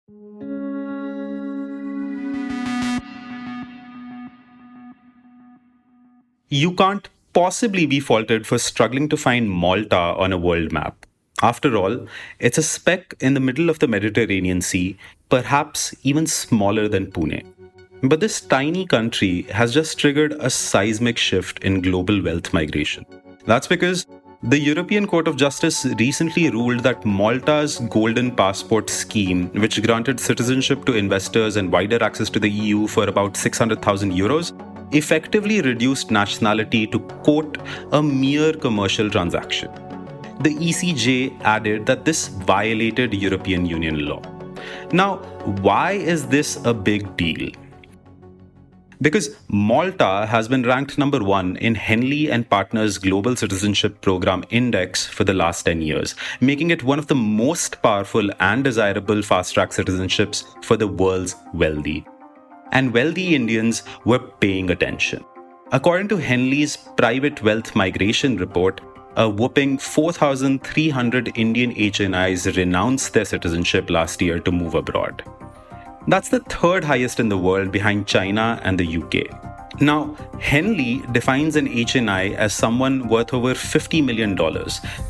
You can't possibly be faulted for struggling to find Malta on a world map. After all, it's a speck in the middle of the Mediterranean Sea, perhaps even smaller than Pune. But this tiny country has just triggered a seismic shift in global wealth migration. That's because the European Court of Justice recently ruled that Malta's Golden Passport scheme, which granted citizenship to investors and wider access to the EU for about 600,000 euros, effectively reduced nationality to, quote, a mere commercial transaction. The ECJ added that this violated European Union law. Now, why is this a big deal? Because Malta has been ranked number one in Henley and Partners Global Citizenship Program Index for the last 10 years, making it one of the most powerful and desirable fast-track citizenships for the world's wealthy. And wealthy Indians were paying attention. According to Henley's Private Wealth Migration Report, a whopping 4,300 Indian HNIs renounced their citizenship last year to move abroad. That's the third highest in the world behind China and the UK. Now, Henley defines an HNI as someone worth over $50 million,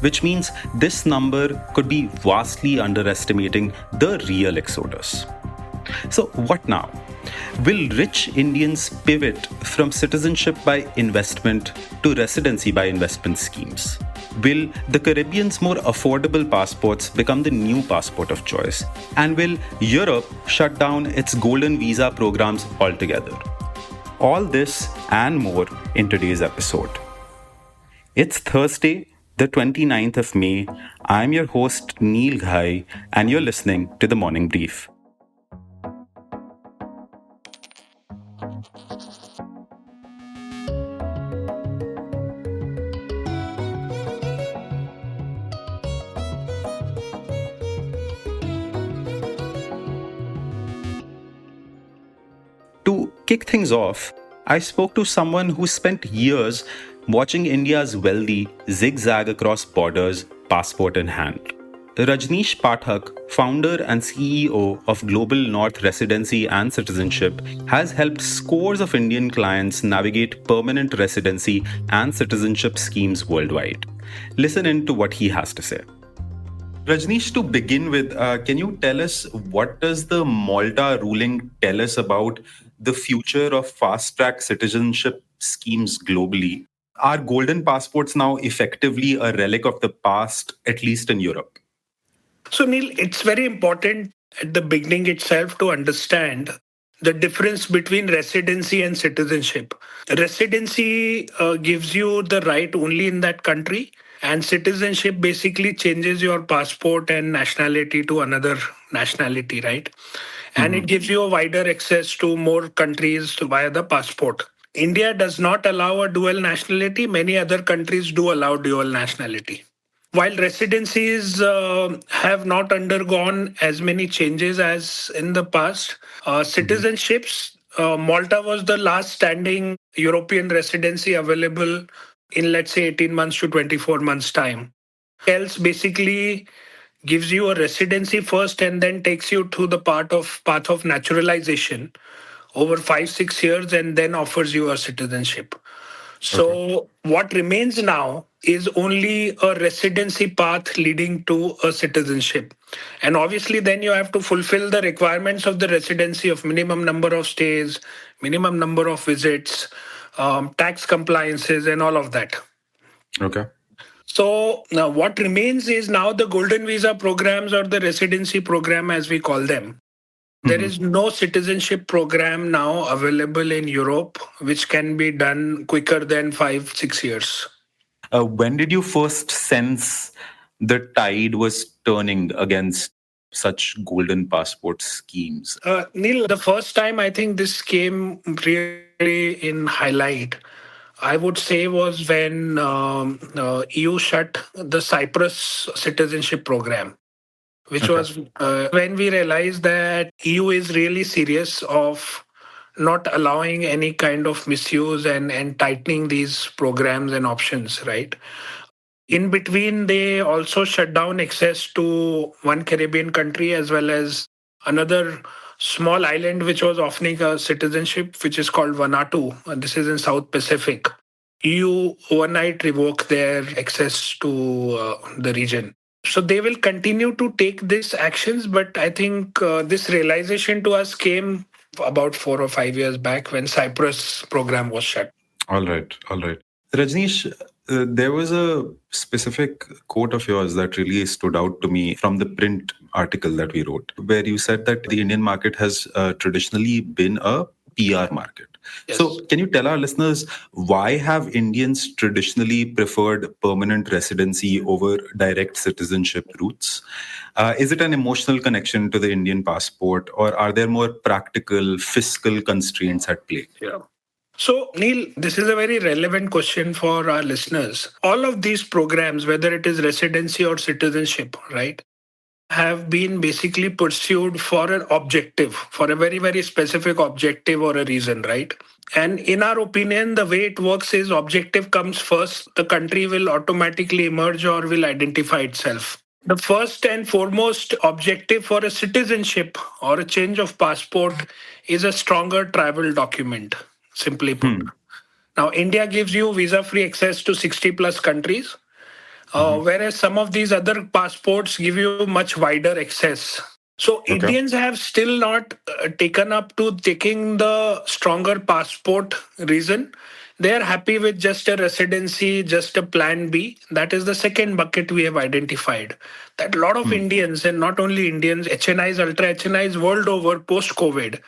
which means this number could be vastly underestimating the real exodus. So, what now? Will rich Indians pivot from citizenship by investment to residency by investment schemes? Will the Caribbean's more affordable passports become the new passport of choice? And will Europe shut down its golden visa programs altogether? All this and more in today's episode. It's Thursday, the 29th of May. I'm your host, Neil Ghai, and you're listening to The Morning Brief. To kick things off, I spoke to someone who spent years watching India's wealthy zigzag across borders, passport in hand. Rajneesh Pathak, founder and CEO of GlobalNorth Residency and Citizenship, has helped scores of Indian clients navigate permanent residency and citizenship schemes worldwide. Listen in to what he has to say. Rajneesh, to begin with, can you tell us what does the Malta ruling tell us about the future of fast-track citizenship schemes globally? Are golden passports now effectively a relic of the past, at least in Europe? So, Neil, it's very important at the beginning itself to understand the difference between residency and citizenship. Residency gives you the right only in that country, and citizenship basically changes your passport and nationality to another nationality, right? And it gives you a wider access to more countries via the passport. India does not allow a dual nationality. Many other countries do allow dual nationality. While residencies have not undergone as many changes as in the past, citizenships, Malta was the last standing European residency available in, let's say, 18 months to 24 months' time. Else basically gives you a residency first and then takes you to the path of naturalization over 5-6 years and then offers you a citizenship. So what remains now is only a residency path leading to a citizenship. And obviously then you have to fulfill the requirements of the residency of minimum number of stays, minimum number of visits, tax compliances and all of that. Okay. So now what remains is now the golden visa programs or the residency program as we call them. There is no citizenship program now available in Europe which can be done quicker than 5-6 years. When did you first sense the tide was turning against such golden passport schemes? Neil, the first time I think this came really in highlight, I would say was when EU shut the Cyprus citizenship program, which was when we realized that EU is really serious of not allowing any kind of misuse and tightening these programs and options, right? In between, they also shut down access to one Caribbean country as well as another small island which was offering a citizenship, which is called Vanuatu. And this is in South Pacific. You overnight revoke their access to the region. So they will continue to take these actions, but I think this realization to us came about 4 or 5 years back when Cyprus program was shut. All right, all right. Rajneesh, there was a specific quote of yours that really stood out to me from the print article that we wrote, where you said that the Indian market has traditionally been a PR market. Yes. So, can you tell our listeners why have Indians traditionally preferred permanent residency over direct citizenship routes? Is it an emotional connection to the Indian passport, or are there more practical fiscal constraints at play? Yeah. So, Neil, this is a very relevant question for our listeners. All of these programs, whether it is residency or citizenship, right, have been basically pursued for an objective, for a very, very specific objective or a reason, right? And in our opinion, the way it works is objective comes first, the country will automatically emerge or will identify itself. The first and foremost objective for a citizenship or a change of passport is a stronger travel document, simply put. Now, India gives you visa free access to 60 plus countries, whereas some of these other passports give you much wider access. So Okay. Indians have still not taken up to taking the stronger passport reason. They are happy with just a residency, just a plan B. That is the second bucket we have identified. That a lot of Indians, and not only Indians, HNIs, ultra HNIs world over post COVID,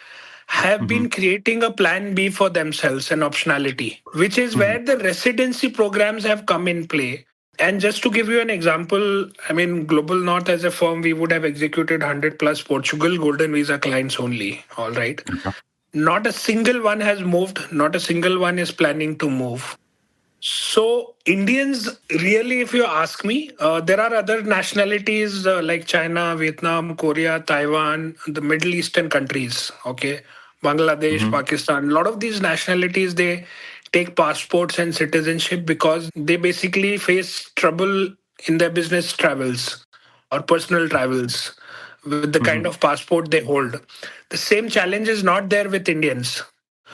have been creating a plan B for themselves, an optionality, which is where the residency programs have come in play. And just to give you an example, I mean, Global North as a firm, we would have executed 100 plus Portugal Golden Visa clients only. All right. Okay. Not a single one has moved, not a single one is planning to move. So, Indians, really, if you ask me, there are other nationalities like China, Vietnam, Korea, Taiwan, the Middle Eastern countries, okay, Bangladesh, Pakistan. A lot of these nationalities, they take passports and citizenship because they basically face trouble in their business travels or personal travels with the kind of passport they hold. The same challenge is not there with Indians.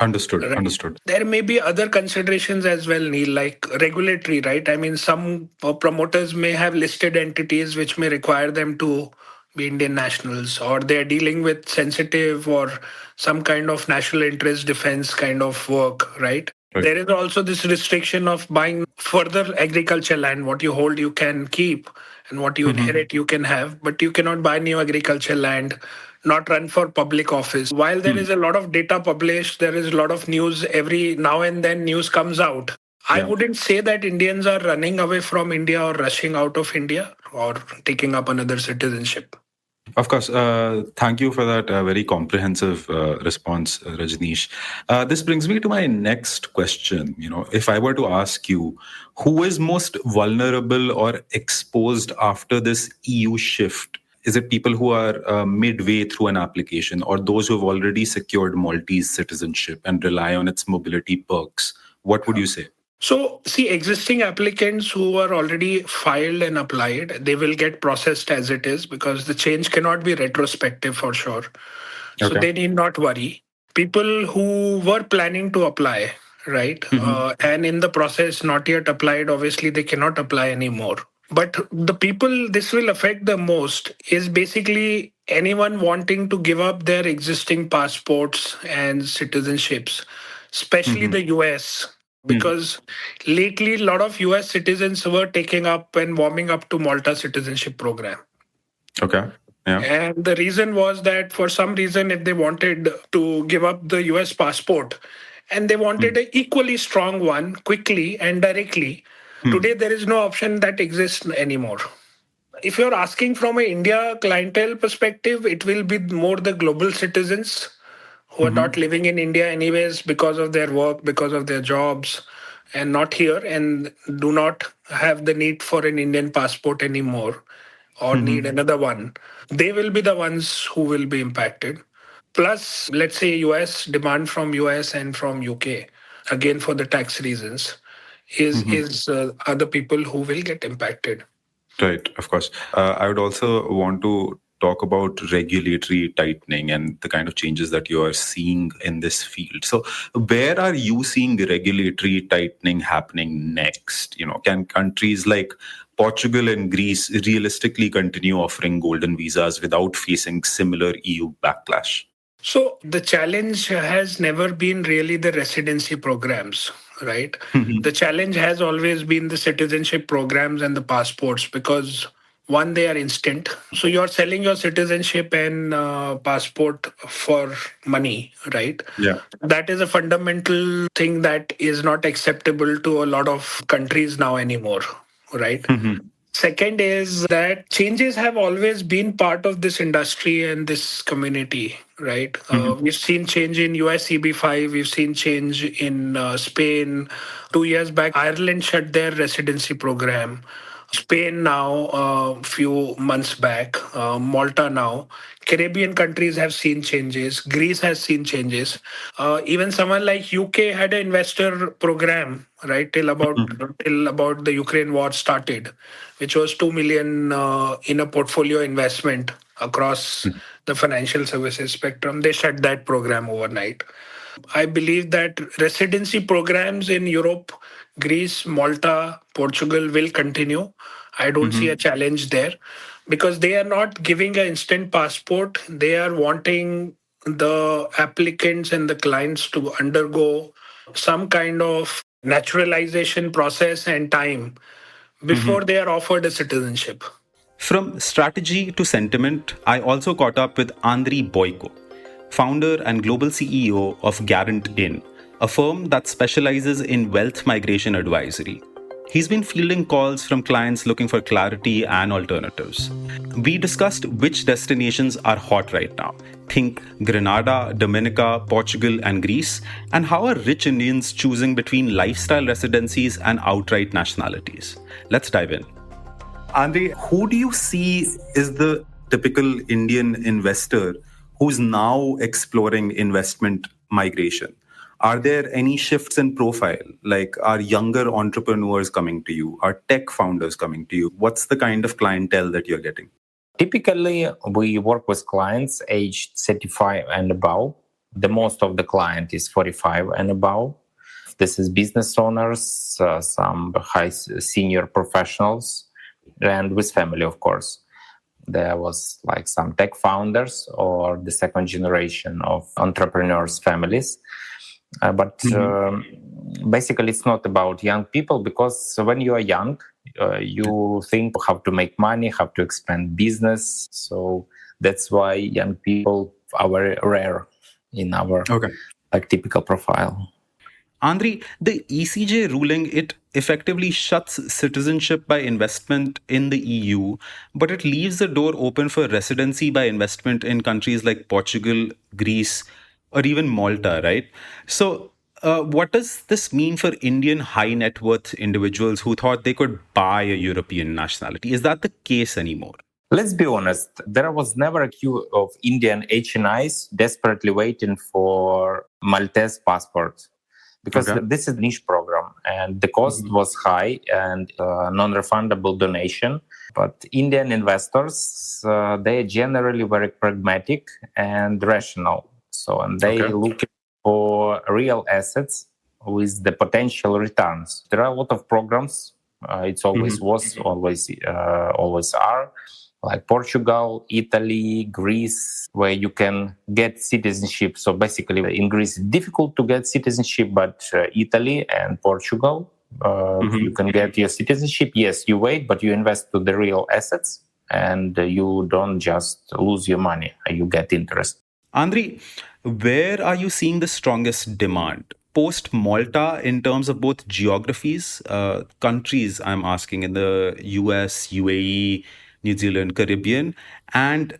Understood. Right. Understood. There may be other considerations as well, Neil, like regulatory, right? I mean, some promoters may have listed entities which may require them to be Indian nationals, or they're dealing with sensitive or some kind of national interest defense kind of work, right? Right. There is also this restriction of buying further agriculture land. What you hold, you can keep, and what you inherit, you can have, but you cannot buy new agriculture land, not run for public office. While there is a lot of data published, there is a lot of news every now and then news comes out. I Yeah. wouldn't say that Indians are running away from India or rushing out of India or taking up another citizenship. Of course. Thank you for that very comprehensive response, Rajneesh. This brings me to my next question. If I were to ask you, who is most vulnerable or exposed after this EU shift? Is it people who are midway through an application, or those who have already secured Maltese citizenship and rely on its mobility perks? What would you say? So, see, existing applicants who are already filed and applied, they will get processed as it is because the change cannot be retrospective for sure. So, Okay. they need not worry. People who were planning to apply, right, and in the process not yet applied, obviously they cannot apply anymore. But the people this will affect the most is basically anyone wanting to give up their existing passports and citizenships, especially the US, because lately a lot of US citizens were taking up and warming up to Malta citizenship program. Okay. Yeah. And the reason was that for some reason, if they wanted to give up the US passport and they wanted an equally strong one quickly and directly, today there is no option that exists anymore. If you're asking from an India clientele perspective, it will be more the global citizens who are not living in India anyways because of their work, because of their jobs, and not here and do not have the need for an Indian passport anymore or need another one. They will be the ones who will be impacted. Plus, let's say US demand from US and from UK, again for the tax reasons, is other people who will get impacted. Right, of course. I would also want to talk about regulatory tightening and the kind of changes that you are seeing in this field. So, where are you seeing regulatory tightening happening next? Can countries like Portugal and Greece realistically continue offering golden visas without facing similar EU backlash? So the challenge has never been really the residency programs, right? The challenge has always been the citizenship programs and the passports because one, they are instant. So you're selling your citizenship and passport for money, right? Yeah. That is a fundamental thing that is not acceptable to a lot of countries now anymore, right? Second is that changes have always been part of this industry and this community, right? We've seen change in US CB5, we've seen change in Spain. 2 years back, Ireland shut their residency program. Spain now, a few months back, Malta now. Caribbean countries have seen changes. Greece has seen changes. Even someone like UK had an investor program, right, till about the Ukraine war started, which was 2 million in a portfolio investment across the financial services spectrum. They shut that program overnight. I believe that residency programs in Europe, Greece, Malta, Portugal will continue. I don't see a challenge there because they are not giving an instant passport. They are wanting the applicants and the clients to undergo some kind of naturalization process and time before they are offered a citizenship. From strategy to sentiment, I also caught up with Andri Boiko, founder and global CEO of Garant In, a firm that specializes in wealth migration advisory. He's been fielding calls from clients looking for clarity and alternatives. We discussed which destinations are hot right now. Think Grenada, Dominica, Portugal, and Greece, and how are rich Indians choosing between lifestyle residencies and outright nationalities. Let's dive in. Andri, who do you see is the typical Indian investor who's now exploring investment migration? Are there any shifts in profile? Like, are younger entrepreneurs coming to you? Are tech founders coming to you? What's the kind of clientele that you're getting? Typically, we work with clients aged 35 and above. The most of the client is 45 and above. This is business owners, some high senior professionals, and with family, of course. There was like some tech founders or the second generation of entrepreneurs' families. But basically, it's not about young people because when you are young, you think how to make money, how to expand business. So that's why young people are very rare in our typical profile. Andri, the ECJ ruling, it effectively shuts citizenship by investment in the EU, but it leaves the door open for residency by investment in countries like Portugal, Greece, or even Malta, right? So, what does this mean for Indian high net worth individuals who thought they could buy a European nationality? Is that the case anymore? Let's be honest, there was never a queue of Indian HNIs desperately waiting for Maltese passport. Because this is a niche program and the cost was high and non-refundable donation. But Indian investors, they are generally very pragmatic and rational. So, and they look for real assets with the potential returns. There are a lot of programs. It's always was, always are. Like Portugal, Italy, Greece, where you can get citizenship. So basically, in Greece, it's difficult to get citizenship, but Italy and Portugal, you can get your citizenship. Yes, you wait, but you invest to the real assets and you don't just lose your money. You get interest. Andri, where are you seeing the strongest demand? Post Malta, in terms of both geographies, countries, I'm asking, in the US, UAE, New Zealand, Caribbean, and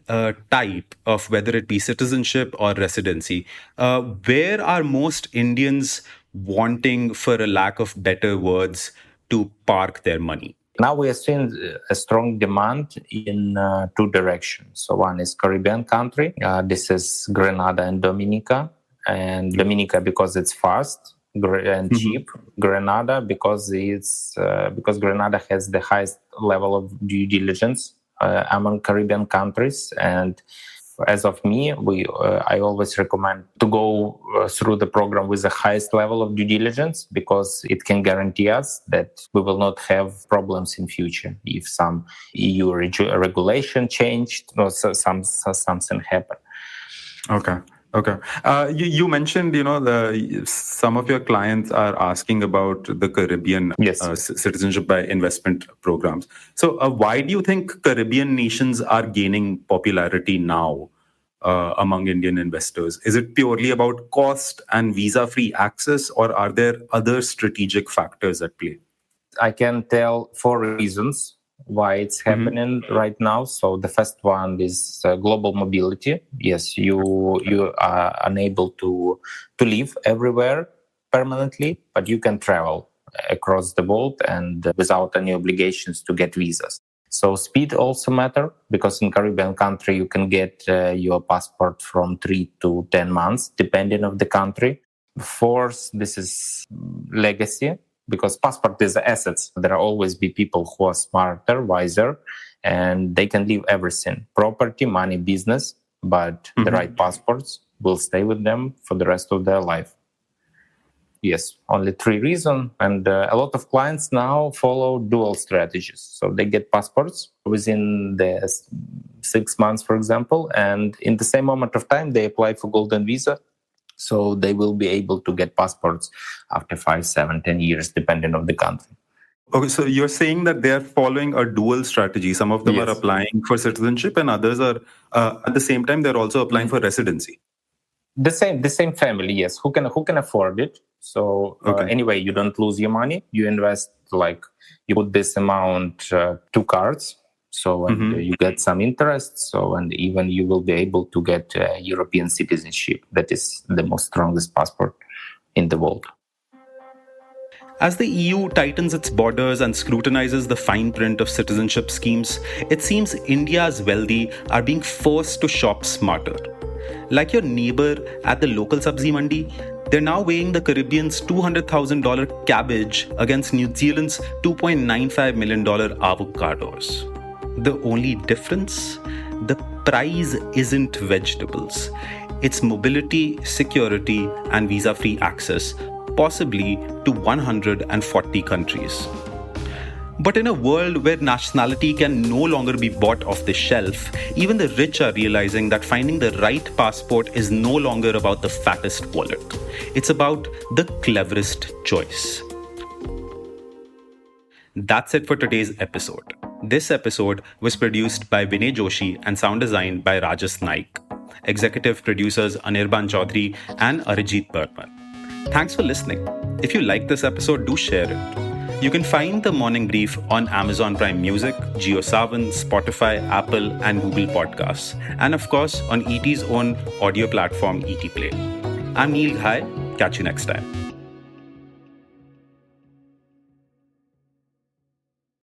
type of whether it be citizenship or residency. Where are most Indians wanting, for a lack of better words, to park their money? Now we are seeing a strong demand in two directions. So one is Caribbean country. This is Grenada and Dominica. And Dominica because it's fast and cheap. Grenada because it's because Grenada has the highest level of due diligence. among Caribbean countries. And as of me, I always recommend to go through the program with the highest level of due diligence, because it can guarantee us that we will not have problems in future if some EU regulation changed or something happened. Okay. Okay. You mentioned, some of your clients are asking about the Caribbean citizenship by investment programs. So why do you think Caribbean nations are gaining popularity now among Indian investors? Is it purely about cost and visa-free access, or are there other strategic factors at play? I can tell 4 reasons why it's happening right now. So the first one is global mobility. Yes, you are unable to live everywhere permanently, but you can travel across the world and without any obligations to get visas. So speed also matter, because in Caribbean country you can get your passport from 3 to 10 months, depending on the country. Fourth, this is legacy, because passport is assets. There will always be people who are smarter, wiser, and they can leave everything: property, money, business, but the right passports will stay with them for the rest of their life. Yes, only 3 reasons. And a lot of clients now follow dual strategies. So they get passports within the 6 months, for example, and in the same moment of time, they apply for golden visa. So they will be able to get passports after 5, 7, 10 years, depending on the country. Okay, so you're saying that they're following a dual strategy. Some of them are applying for citizenship, and others are, at the same time, they're also applying for residency. The same family, yes. Who can afford it? So anyway, you don't lose your money. You invest, you put this amount to cards. So and you get some interest. So and even you will be able to get European citizenship. That is the most strongest passport in the world. As the EU tightens its borders and scrutinizes the fine print of citizenship schemes, it seems India's wealthy are being forced to shop smarter. Like your neighbor at the local sabzi mandi, they're now weighing the Caribbean's $200,000 cabbage against New Zealand's $2.95 million avocados. The only difference? The prize isn't vegetables. It's mobility, security, and visa-free access, possibly to 140 countries. But in a world where nationality can no longer be bought off the shelf, even the rich are realizing that finding the right passport is no longer about the fattest wallet. It's about the cleverest choice. That's it for today's episode. This episode was produced by Vinay Joshi and sound designed by Rajas Naik. Executive producers Anirban Chaudhary and Arijit Bergman. Thanks for listening. If you like this episode, do share it. You can find The Morning Brief on Amazon Prime Music, JioSaavn, Spotify, Apple, and Google Podcasts. And of course, on ET's own audio platform, ET Play. I'm Neil Ghai. Catch you next time.